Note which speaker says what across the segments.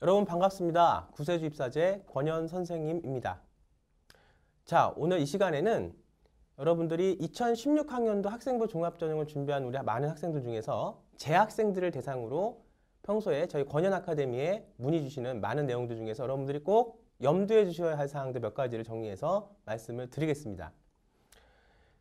Speaker 1: 여러분 반갑습니다. 구세주 입사제 권현 선생님입니다. 자, 오늘 이 시간에는 여러분들이 2016학년도 학생부 종합전형을 준비한 우리 많은 학생들 중에서 재학생들을 대상으로 평소에 저희 권현 아카데미에 문의 주시는 많은 내용들 중에서 여러분들이 꼭 염두해 주셔야 할 사항들 몇 가지를 정리해서 말씀을 드리겠습니다.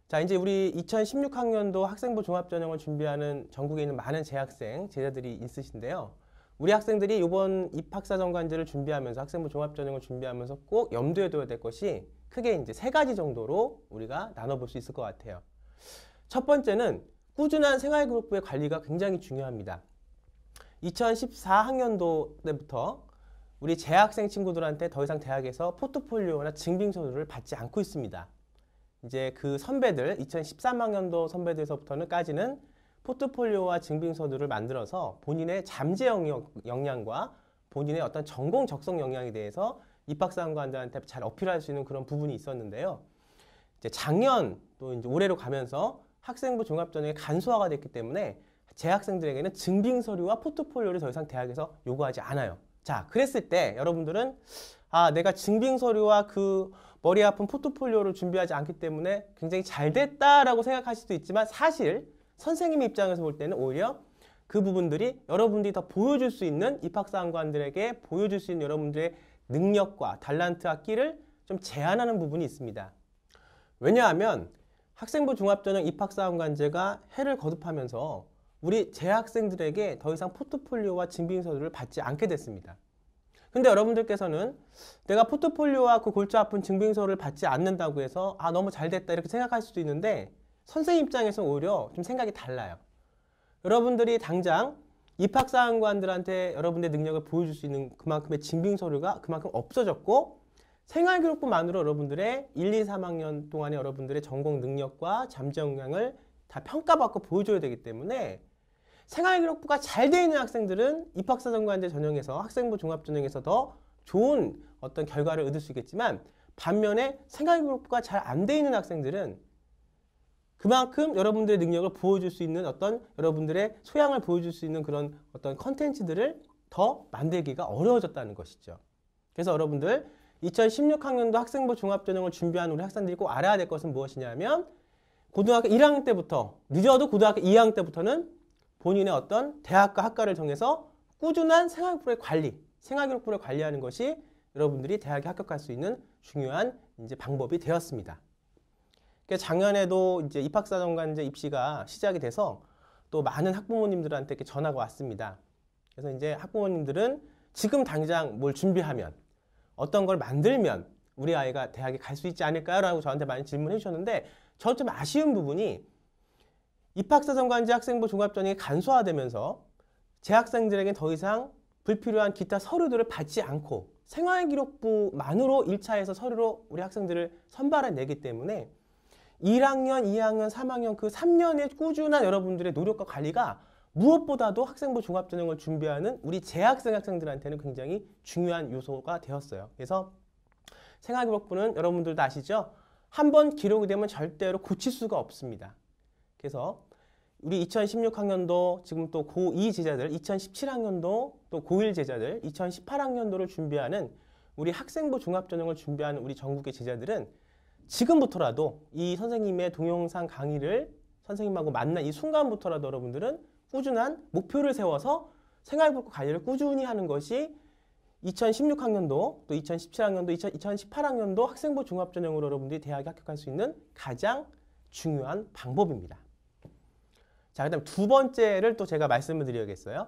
Speaker 1: 자, 이제 우리 2016학년도 학생부 종합전형을 준비하는 전국에 있는 많은 재학생, 제자들이 있으신데요. 우리 학생들이 이번 입학사정관제를 준비하면서 학생부 종합전형을 준비하면서 꼭 염두에 둬야 될 것이 크게 이제 세 가지 정도로 우리가 나눠볼 수 있을 것 같아요. 첫 번째는 꾸준한 생활그룹부의 관리가 굉장히 중요합니다. 2014학년도 때부터 우리 재학생 친구들한테 더 이상 대학에서 포트폴리오나 증빙서류를 받지 않고 있습니다. 이제 그 선배들, 2013학년도 선배들서부터는까지는 포트폴리오와 증빙서류를 만들어서 본인의 잠재 역량과 본인의 어떤 전공 적성 역량에 대해서 입학사정관들한테 잘 어필할 수 있는 그런 부분이 있었는데요. 이제 작년 또 이제 올해로 가면서 학생부 종합전형이 간소화가 됐기 때문에 재학생들에게는 증빙서류와 포트폴리오를 더 이상 대학에서 요구하지 않아요. 자, 그랬을 때 여러분들은 내가 증빙서류와 그 머리 아픈 포트폴리오를 준비하지 않기 때문에 굉장히 잘 됐다라고 생각할 수도 있지만 사실 선생님 입장에서 볼 때는 오히려 그 부분들이 여러분들이 더 보여줄 수 있는 입학사정관들에게 보여줄 수 있는 여러분들의 능력과 탤런트와 끼를 좀 제한하는 부분이 있습니다. 왜냐하면 학생부 종합전형 입학사정관제가 해를 거듭하면서 우리 재학생들에게 더 이상 포트폴리오와 증빙서류를 받지 않게 됐습니다. 근데 여러분들께서는 내가 포트폴리오와 그 골치 아픈 증빙서를 받지 않는다고 해서 너무 잘 됐다 이렇게 생각할 수도 있는데 선생님 입장에서 오히려 좀 생각이 달라요. 여러분들이 당장 입학사정관들한테 여러분의 능력을 보여줄 수 있는 그만큼의 증빙서류가 그만큼 없어졌고 생활기록부만으로 여러분들의 1, 2, 3학년 동안의 여러분들의 전공 능력과 잠재 역량을 다 평가받고 보여줘야 되기 때문에 생활기록부가 잘 돼 있는 학생들은 입학사정관제 전형에서 학생부 종합전형에서 더 좋은 어떤 결과를 얻을 수 있겠지만 반면에 생활기록부가 잘 안 돼 있는 학생들은 그만큼 여러분들의 능력을 보여줄 수 있는 어떤 여러분들의 소양을 보여줄 수 있는 그런 어떤 컨텐츠들을 더 만들기가 어려워졌다는 것이죠. 그래서 여러분들 2016학년도 학생부 종합전형을 준비하는 우리 학생들이 꼭 알아야 될 것은 무엇이냐면 고등학교 1학년 때부터 늦어도 고등학교 2학년 때부터는 본인의 어떤 대학과 학과를 정해서 꾸준한 생활기록부를 관리하는 것이 여러분들이 대학에 합격할 수 있는 중요한 이제 방법이 되었습니다. 작년에도 이제 입학사정관제 입시가 시작이 돼서 또 많은 학부모님들한테 이렇게 전화가 왔습니다. 그래서 이제 학부모님들은 지금 당장 뭘 준비하면 어떤 걸 만들면 우리 아이가 대학에 갈 수 있지 않을까요? 라고 저한테 많이 질문해 주셨는데 저는 좀 아쉬운 부분이 입학사정관제 학생부 종합전형이 간소화되면서 재학생들에게 더 이상 불필요한 기타 서류들을 받지 않고 생활기록부만으로 1차에서 서류로 우리 학생들을 선발해내기 때문에 1학년, 2학년, 3학년 그 3년의 꾸준한 여러분들의 노력과 관리가 무엇보다도 학생부 종합전형을 준비하는 우리 재학생 학생들한테는 굉장히 중요한 요소가 되었어요. 그래서 생활기록부는 여러분들도 아시죠? 한번 기록이 되면 절대로 고칠 수가 없습니다. 그래서 우리 2016학년도 지금 또 고2 제자들, 2017학년도 또 고1 제자들, 2018학년도를 준비하는 우리 학생부 종합전형을 준비하는 우리 전국의 제자들은 지금부터라도 이 선생님의 동영상 강의를 선생님하고 만난 이 순간부터라도 여러분들은 꾸준한 목표를 세워서 생활기록부 관리를 꾸준히 하는 것이 2016학년도, 또 2017학년도, 2018학년도 학생부 종합전형으로 여러분들이 대학에 합격할 수 있는 가장 중요한 방법입니다. 자, 그 다음 두 번째를 또 제가 말씀을 드려야겠어요.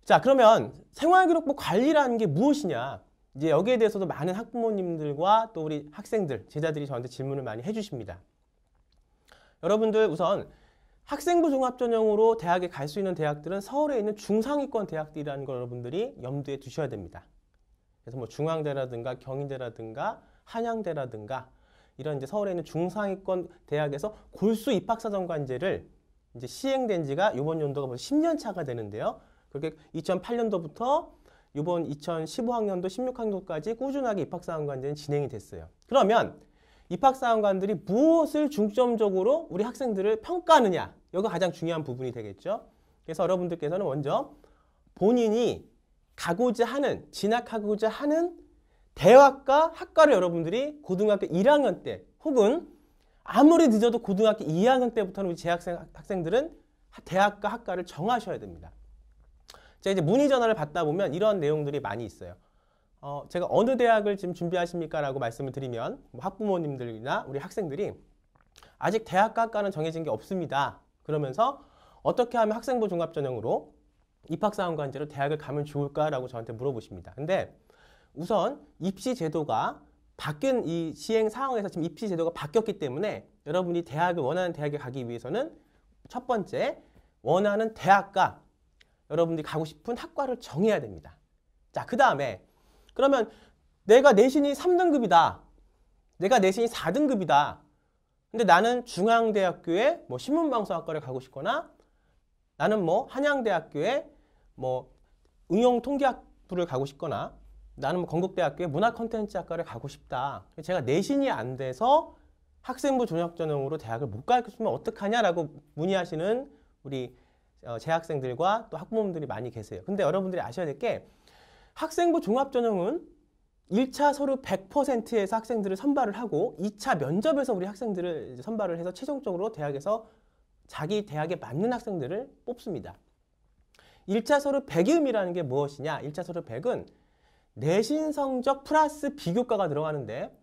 Speaker 1: 자, 그러면 생활기록부 관리라는 게 무엇이냐? 이제 여기에 대해서도 많은 학부모님들과 또 우리 학생들, 제자들이 저한테 질문을 많이 해주십니다. 여러분들 우선 학생부 종합전형으로 대학에 갈 수 있는 대학들은 서울에 있는 중상위권 대학들이라는 걸 여러분들이 염두에 두셔야 됩니다. 그래서 뭐 중앙대라든가 경희대라든가 한양대라든가 이런 이제 서울에 있는 중상위권 대학에서 골수 입학사정관제를 이제 시행된 지가 이번 연도가 벌써 10년 차가 되는데요. 그렇게 2008년도부터 이번 2015학년도, 16학년도까지 꾸준하게 입학사정관제는 진행이 됐어요. 그러면 입학사정관들이 무엇을 중점적으로 우리 학생들을 평가하느냐, 여기가 가장 중요한 부분이 되겠죠. 그래서 여러분들께서는 먼저 본인이 가고자 하는, 진학하고자 하는 대학과 학과를 여러분들이 고등학교 1학년 때 혹은 아무리 늦어도 고등학교 2학년 때부터는 우리 학생들은 대학과 학과를 정하셔야 됩니다. 제가 이제 문의 전화를 받다 보면 이런 내용들이 많이 있어요. 제가 어느 대학을 지금 준비하십니까? 라고 말씀을 드리면 뭐 학부모님들이나 우리 학생들이 아직 대학과 학과는 정해진 게 없습니다. 그러면서 어떻게 하면 학생부 종합전형으로 입학사원관제로 대학을 가면 좋을까라고 저한테 물어보십니다. 근데 우선 입시 제도가 바뀐 이 시행 상황에서 지금 입시 제도가 바뀌었기 때문에 여러분이 대학을 원하는 대학에 가기 위해서는 첫 번째 원하는 대학과 여러분들이 가고 싶은 학과를 정해야 됩니다. 자, 그 다음에 그러면 내가 내신이 3등급이다. 내가 내신이 4등급이다. 근데 나는 중앙대학교에 뭐 신문방송학과를 가고 싶거나 나는 뭐 한양대학교에 뭐 응용통계학부를 가고 싶거나 나는 뭐 건국대학교에 문화콘텐츠학과를 가고 싶다. 제가 내신이 안 돼서 학생부 종합전형으로 대학을 못 가겠으면 어떡하냐라고 문의하시는 우리 재학생들과 또 학부모님들이 많이 계세요. 근데 여러분들이 아셔야 될 게 학생부 종합전형은 1차 서류 100%에서 학생들을 선발을 하고 2차 면접에서 우리 학생들을 선발을 해서 최종적으로 대학에서 자기 대학에 맞는 학생들을 뽑습니다. 1차 서류 100임이라는 게 무엇이냐? 1차 서류 100은 내신 성적 플러스 비교과가 들어가는데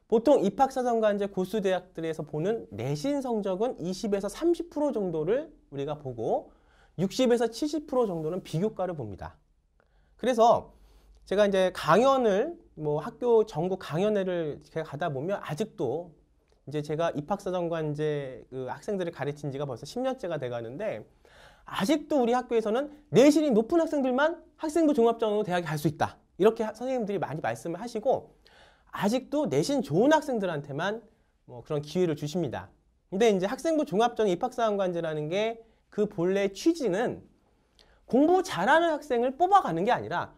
Speaker 1: 보통 입학사정관제 고수대학들에서 보는 내신 성적은 20에서 30% 정도를 우리가 보고 60에서 70% 정도는 비교과를 봅니다. 그래서 제가 이제 강연을 뭐 학교 전국 강연회를 제가 가다 보면 아직도 이제 제가 입학사정관제 그 학생들을 가르친 지가 벌써 10년째가 돼 가는데 아직도 우리 학교에서는 내신이 높은 학생들만 학생부 종합전형으로 대학에 갈 수 있다. 이렇게 선생님들이 많이 말씀을 하시고 아직도 내신 좋은 학생들한테만 뭐 그런 기회를 주십니다. 근데 이제 학생부 종합전형 입학사정관제라는 게 그 본래 취지는 공부 잘하는 학생을 뽑아가는 게 아니라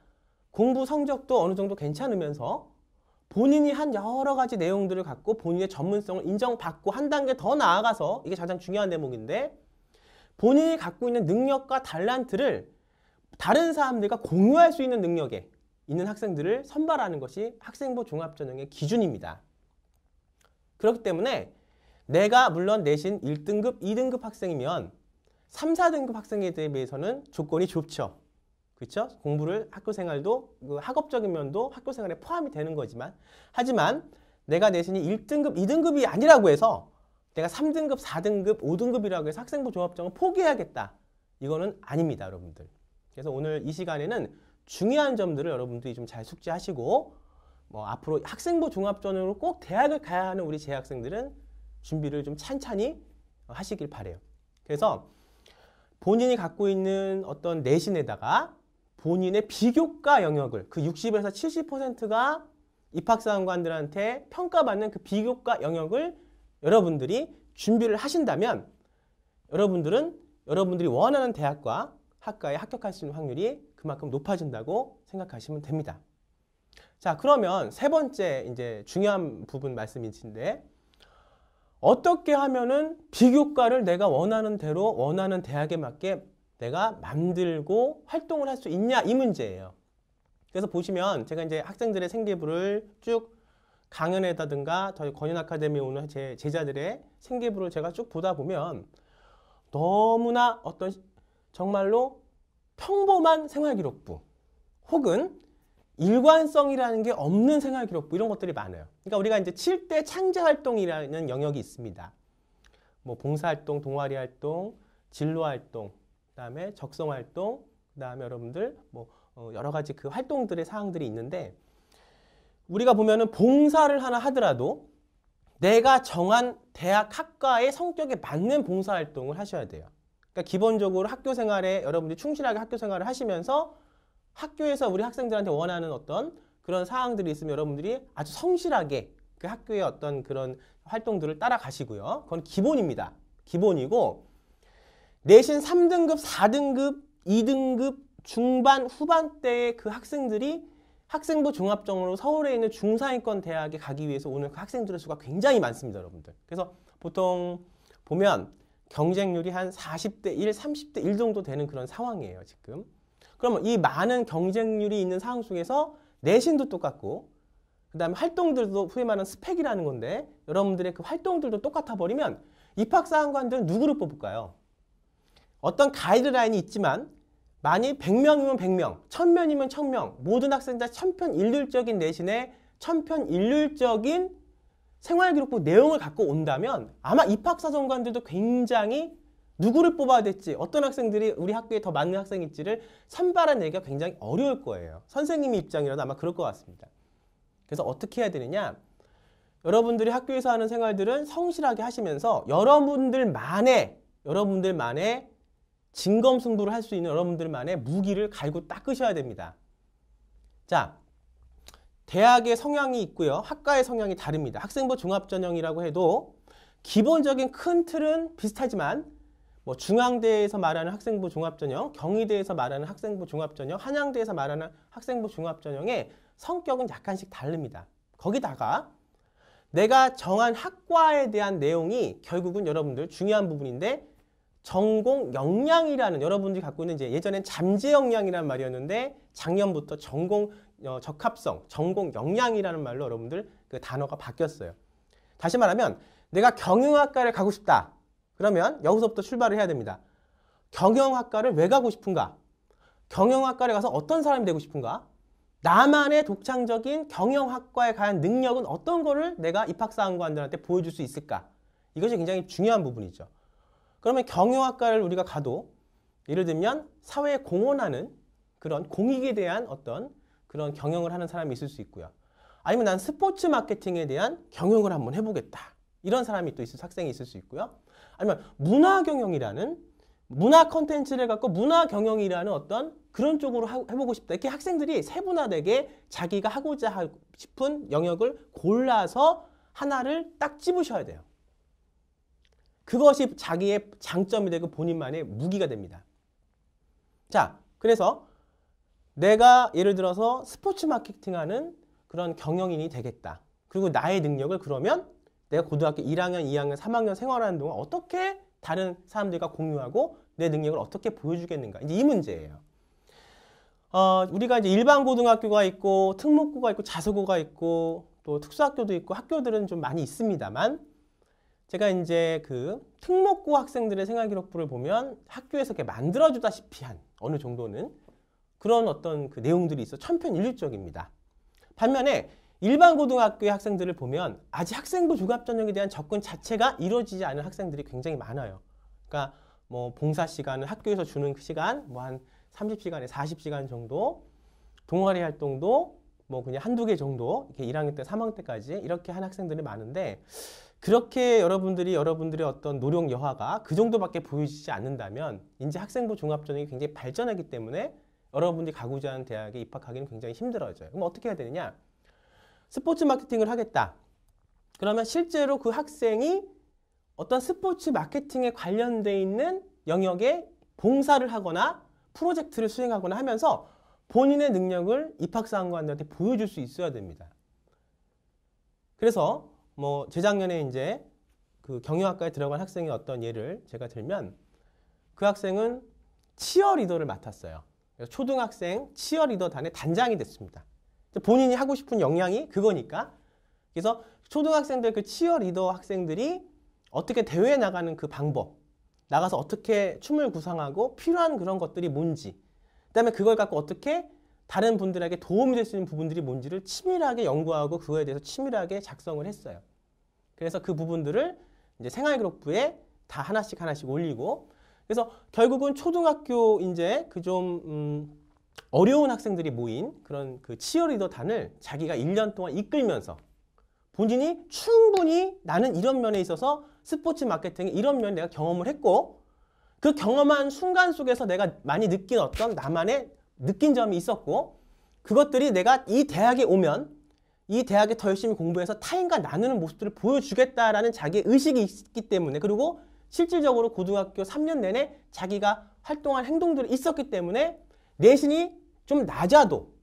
Speaker 1: 공부 성적도 어느 정도 괜찮으면서 본인이 한 여러 가지 내용들을 갖고 본인의 전문성을 인정받고 한 단계 더 나아가서 이게 가장 중요한 대목인데 본인이 갖고 있는 능력과 달란트를 다른 사람들과 공유할 수 있는 능력에 있는 학생들을 선발하는 것이 학생부 종합전형의 기준입니다. 그렇기 때문에 내가 물론 내신 1등급, 2등급 학생이면 3, 4등급 학생에 비해서는 조건이 좁죠. 그렇죠? 공부를 학교생활도 그 학업적인 면도 학교생활에 포함이 되는 거지만 하지만 내가 내신이 1등급, 2등급이 아니라고 해서 내가 3등급, 4등급, 5등급이라고 해서 학생부 종합전형을 포기해야겠다. 이거는 아닙니다, 여러분들. 그래서 오늘 이 시간에는 중요한 점들을 여러분들이 좀 잘 숙지하시고 뭐 앞으로 학생부 종합전형으로 꼭 대학을 가야 하는 우리 재학생들은 준비를 좀 찬찬히 하시길 바라요. 그래서 본인이 갖고 있는 어떤 내신에다가 본인의 비교과 영역을 그 60에서 70%가 입학사정관들한테 평가받는 그 비교과 영역을 여러분들이 준비를 하신다면 여러분들이 원하는 대학과 학과에 합격할 수 있는 확률이 그만큼 높아진다고 생각하시면 됩니다. 자, 그러면 세 번째 이제 중요한 부분 말씀이신데 어떻게 하면은 비교과를 내가 원하는 대로 원하는 대학에 맞게 내가 만들고 활동을 할 수 있냐 이 문제예요. 그래서 보시면 제가 이제 학생들의 생계부를 쭉 강연에다든가 저희 권윤 아카데미에 오는 제 제자들의 생계부를 제가 쭉 보다 보면 너무나 어떤 정말로 평범한 생활기록부 혹은 일관성이라는 게 없는 생활기록부 이런 것들이 많아요. 그러니까 우리가 이제 7대 창제활동이라는 영역이 있습니다. 뭐 봉사활동, 동아리활동, 진로활동, 그다음에 적성활동, 그다음에 여러분들 뭐 여러 가지 그 활동들의 사항들이 있는데 우리가 보면은 봉사를 하나 하더라도 내가 정한 대학 학과의 성격에 맞는 봉사활동을 하셔야 돼요. 그러니까 기본적으로 학교 생활에 여러분들이 충실하게 학교 생활을 하시면서 학교에서 우리 학생들한테 원하는 어떤 그런 사항들이 있으면 여러분들이 아주 성실하게 그 학교의 어떤 그런 활동들을 따라가시고요. 그건 기본입니다. 기본이고 내신 3등급, 4등급, 2등급, 중반, 후반대의 그 학생들이 학생부 종합전형으로 서울에 있는 중상위권 대학에 가기 위해서 오는 그 학생들의 수가 굉장히 많습니다, 여러분들. 그래서 보통 보면 경쟁률이 한 40대 1, 30대 1 정도 되는 그런 상황이에요, 지금. 그러면 이 많은 경쟁률이 있는 상황 속에서 내신도 똑같고 그 다음에 활동들도 후에 말하는 스펙이라는 건데 여러분들의 그 활동들도 똑같아 버리면 입학사항관들은 누구를 뽑을까요? 어떤 가이드라인이 있지만 만일 100명이면 100명, 1000명이면 1000명 모든 학생들 천편일률적인 내신에 천편일률적인 생활기록부 내용을 갖고 온다면 아마 입학사정관들도 굉장히 누구를 뽑아야 될지 어떤 학생들이 우리 학교에 더 맞는 학생일지를 선발하기가 굉장히 어려울 거예요. 선생님의 입장이라도 아마 그럴 것 같습니다. 그래서 어떻게 해야 되느냐? 여러분들이 학교에서 하는 생활들은 성실하게 하시면서 여러분들만의 진검승부를 할 수 있는 여러분들만의 무기를 갈고 닦으셔야 됩니다. 자, 대학의 성향이 있고요. 학과의 성향이 다릅니다. 학생부 종합전형이라고 해도 기본적인 큰 틀은 비슷하지만 뭐 중앙대에서 말하는 학생부 종합전형, 경희대에서 말하는 학생부 종합전형, 한양대에서 말하는 학생부 종합전형의 성격은 약간씩 다릅니다. 거기다가 내가 정한 학과에 대한 내용이 결국은 여러분들 중요한 부분인데 전공 역량이라는 여러분들이 갖고 있는 이제 예전엔 잠재 역량이라는 말이었는데 작년부터 전공 적합성, 전공 역량이라는 말로 여러분들 그 단어가 바뀌었어요. 다시 말하면 내가 경영학과를 가고 싶다. 그러면 여기서부터 출발을 해야 됩니다. 경영학과를 왜 가고 싶은가? 경영학과를 가서 어떤 사람이 되고 싶은가? 나만의 독창적인 경영학과에 관한 능력은 어떤 거를 내가 입학사항관들한테 보여줄 수 있을까? 이것이 굉장히 중요한 부분이죠. 그러면 경영학과를 우리가 가도 예를 들면 사회에 공헌하는 그런 공익에 대한 어떤 그런 경영을 하는 사람이 있을 수 있고요. 아니면 난 스포츠 마케팅에 대한 경영을 한번 해보겠다. 이런 사람이 또 학생이 있을 수 있고요. 아니면 문화 경영이라는 문화 컨텐츠를 갖고 문화 경영이라는 어떤 그런 쪽으로 해보고 싶다. 이렇게 학생들이 세분화되게 자기가 하고자 싶은 영역을 골라서 하나를 딱 집으셔야 돼요. 그것이 자기의 장점이 되고 본인만의 무기가 됩니다. 자, 그래서 내가 예를 들어서 스포츠 마케팅하는 그런 경영인이 되겠다. 그리고 나의 능력을 그러면 내가 고등학교 1학년, 2학년, 3학년 생활하는 동안 어떻게 다른 사람들과 공유하고 내 능력을 어떻게 보여주겠는가. 이제 이 문제예요. 우리가 이제 일반 고등학교가 있고 특목고가 있고 자소고가 있고 또 특수학교도 있고 학교들은 좀 많이 있습니다만 제가 이제 그 특목고 학생들의 생활기록부를 보면 학교에서 이렇게 만들어주다시피 한 어느 정도는 그런 어떤 그 내용들이 있어 천편일률적입니다. 반면에 일반 고등학교의 학생들을 보면 아직 학생부 종합전형에 대한 접근 자체가 이루어지지 않은 학생들이 굉장히 많아요. 그러니까 뭐 봉사 시간은 학교에서 주는 그 시간 뭐 한 30시간에 40시간 정도, 동아리 활동도 뭐 그냥 한두 개 정도 이렇게 1학년 때 3학년 때까지 이렇게 한 학생들이 많은데 그렇게 여러분들의 어떤 노력 여하가 그 정도밖에 보여지지 않는다면 이제 학생부 종합전형이 굉장히 발전하기 때문에 여러분들이 가고자 하는 대학에 입학하기는 굉장히 힘들어져요. 그럼 어떻게 해야 되느냐? 스포츠 마케팅을 하겠다. 그러면 실제로 그 학생이 어떤 스포츠 마케팅에 관련돼 있는 영역에 봉사를 하거나 프로젝트를 수행하거나 하면서 본인의 능력을 입학사항관들한테 보여줄 수 있어야 됩니다. 그래서 뭐 재작년에 이제 그 경영학과에 들어간 학생의 어떤 예를 제가 들면 그 학생은 치어리더를 맡았어요. 그래서 초등학생 치어리더단의 단장이 됐습니다. 본인이 하고 싶은 역량이 그거니까. 그래서 초등학생들 그 치어리더 학생들이 어떻게 대회에 나가는 그 방법, 나가서 어떻게 춤을 구상하고 필요한 그런 것들이 뭔지, 그다음에 그걸 갖고 어떻게 다른 분들에게 도움이 될 수 있는 부분들이 뭔지를 치밀하게 연구하고 그거에 대해서 치밀하게 작성을 했어요. 그래서 그 부분들을 이제 생활기록부에 다 하나씩 올리고, 그래서 결국은 초등학교 이제 그 좀 어려운 학생들이 모인 그런 그 치어리더 단을 자기가 1년 동안 이끌면서 본인이 충분히 나는 이런 면에 있어서 스포츠 마케팅에 이런 면에 내가 경험을 했고 그 경험한 순간 속에서 내가 많이 느낀 어떤 나만의 느낀 점이 있었고 그것들이 내가 이 대학에 오면 이 대학에 더 열심히 공부해서 타인과 나누는 모습들을 보여주겠다라는 자기의 의식이 있기 때문에 그리고 실질적으로 고등학교 3년 내내 자기가 활동한 행동들이 있었기 때문에 내신이 좀 낮아도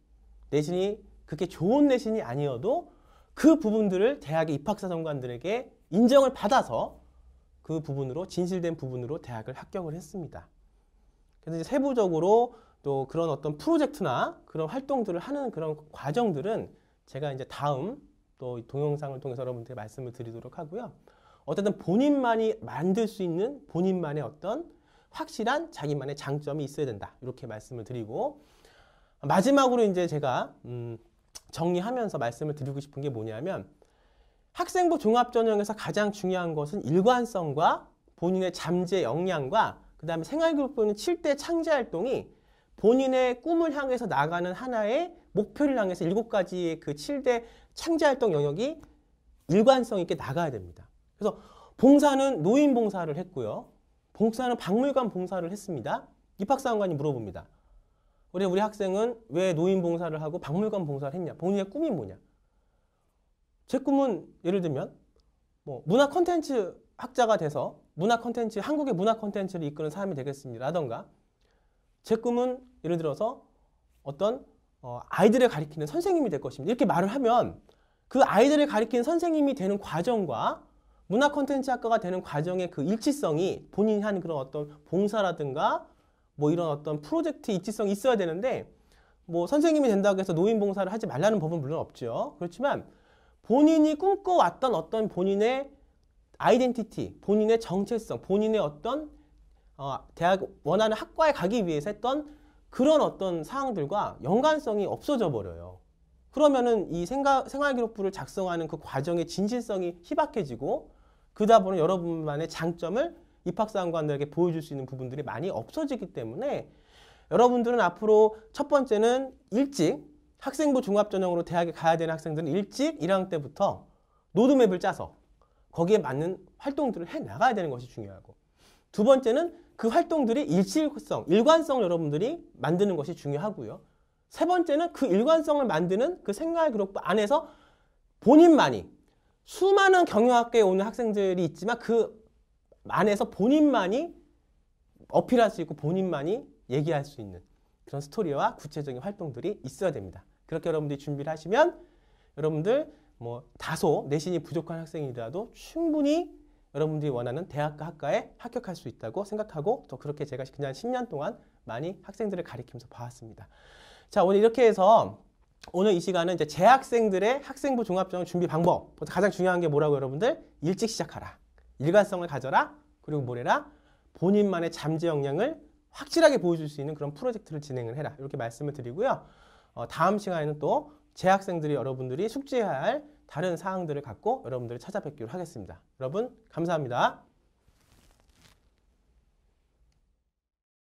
Speaker 1: 내신이 그렇게 좋은 내신이 아니어도 그 부분들을 대학의 입학사정관들에게 인정을 받아서 그 부분으로 진실된 부분으로 대학을 합격을 했습니다. 그래서 이제 세부적으로 또 그런 어떤 프로젝트나 그런 활동들을 하는 그런 과정들은 제가 이제 다음 또 동영상을 통해서 여러분들께 말씀을 드리도록 하고요. 어쨌든 본인만이 만들 수 있는 본인만의 어떤 확실한 자기만의 장점이 있어야 된다. 이렇게 말씀을 드리고, 마지막으로 이제 제가 정리하면서 말씀을 드리고 싶은 게 뭐냐면, 학생부 종합전형에서 가장 중요한 것은 일관성과 본인의 잠재 역량과 그 다음에 생활기록 보이는 7대 창제활동이 본인의 꿈을 향해서 나가는 하나의 목표를 향해서 7가지의 그 7대 창제활동 영역이 일관성 있게 나가야 됩니다. 그래서 봉사는 노인 봉사를 했고요. 봉사는 박물관 봉사를 했습니다. 입학사관관이 물어봅니다. 우리 학생은 왜 노인 봉사를 하고 박물관 봉사를 했냐? 본인의 꿈이 뭐냐? 제 꿈은 예를 들면 뭐 문화 콘텐츠 학자가 돼서 문화 콘텐츠, 한국의 문화 콘텐츠를 이끄는 사람이 되겠습니다. 라던가 제 꿈은 예를 들어서 어떤 아이들을 가리키는 선생님이 될 것입니다. 이렇게 말을 하면 그 아이들을 가리키는 선생님이 되는 과정과 문화 콘텐츠 학과가 되는 과정의 그 일치성이 본인이 한 그런 어떤 봉사라든가 뭐 이런 어떤 프로젝트 일치성이 있어야 되는데, 뭐 선생님이 된다고 해서 노인 봉사를 하지 말라는 법은 물론 없죠. 그렇지만 본인이 꿈꿔왔던 어떤 본인의 아이덴티티, 본인의 정체성, 본인의 어떤 대학 원하는 학과에 가기 위해서 했던 그런 어떤 사항들과 연관성이 없어져 버려요. 그러면은 이 생활기록부를 작성하는 그 과정의 진실성이 희박해지고, 그러다 보니 여러분만의 장점을 입학사관관들에게 보여줄 수 있는 부분들이 많이 없어지기 때문에 여러분들은 앞으로 첫 번째는 일찍 학생부 종합전형으로 대학에 가야 되는 학생들은 일찍 1학년 때부터 로드맵을 짜서 거기에 맞는 활동들을 해 나가야 되는 것이 중요하고, 두 번째는 그 활동들이 일관성을 여러분들이 만드는 것이 중요하고요. 세 번째는 그 일관성을 만드는 그 생활기록부 안에서 본인만이, 수많은 경영학과에 오는 학생들이 있지만 그 안에서 본인만이 어필할 수 있고 본인만이 얘기할 수 있는 그런 스토리와 구체적인 활동들이 있어야 됩니다. 그렇게 여러분들이 준비를 하시면 여러분들 뭐 다소 내신이 부족한 학생이라도 충분히 여러분들이 원하는 대학과 학과에 합격할 수 있다고 생각하고, 또 그렇게 제가 그냥 10년 동안 많이 학생들을 가리키면서 봐왔습니다. 자, 오늘 이렇게 해서 오늘 이 시간은 이제 재학생들의 학생부 종합전형 준비 방법, 가장 중요한 게 뭐라고 여러분들? 일찍 시작하라. 일관성을 가져라. 그리고 뭐래라? 본인만의 잠재 역량을 확실하게 보여줄 수 있는 그런 프로젝트를 진행을 해라. 이렇게 말씀을 드리고요. 다음 시간에는 또 재학생들이 여러분들이 숙지해야 할 다른 사항들을 갖고 여러분들을 찾아뵙기로 하겠습니다. 여러분 감사합니다.